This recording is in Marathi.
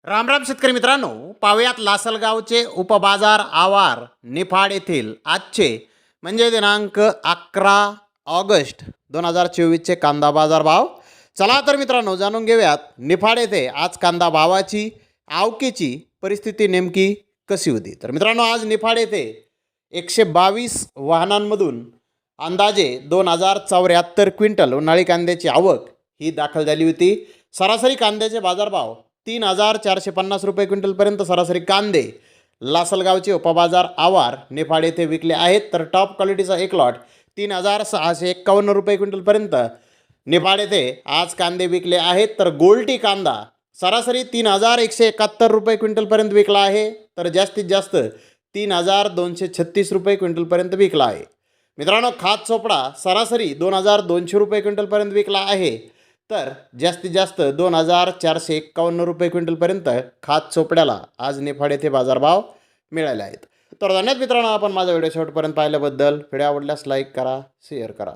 राम राम शेतकरी मित्रांनो, पाहुयात लासलगावचे उपबाजार आवार निफाड येथील आजचे म्हणजे दिनांक 11 ऑगस्ट 2024चे कांदा बाजार भाव. चला तर मित्रांनो, जाणून घेऊयात निफाड येथे आज कांदा भावाची आवकेची परिस्थिती नेमकी कशी होती. तर मित्रांनो, आज निफाड येथे 122 वाहनांमधून अंदाजे 2074 क्विंटल उन्हाळी कांद्याची आवक ही दाखल झाली होती. सरासरी कांद्याचे बाजारभाव 3,450 रुपये क्विंटलपर्यंत सरासरी कांदे लासलगावचे उपबाजार आवार निफाड येथे विकले आहेत. तर टॉप क्वालिटीचा एक लॉट 3,651 रुपये क्विंटलपर्यंत निफाड येथे आज कांदे विकले आहेत. तर गोल्टी कांदा सरासरी 3,171 रुपये क्विंटलपर्यंत विकला आहे. तर जास्तीत जास्त 3,236 रुपये क्विंटलपर्यंत विकला आहे. मित्रांनो, खात चोपडा सरासरी 2,200 रुपये क्विंटलपर्यंत विकला आहे. तर जास्तीत जास्त 2,451 रुपये क्विंटलपर्यंत खात चोपड्याला आज निफाड येथे बाजारभाव मिळाले आहेत. तर धन्यवाद मित्रांनो, आपण माझा व्हिडिओ शेवटपर्यंत पाहिल्याबद्दल. व्हिडिओ आवडल्यास लाईक करा, शेअर करा.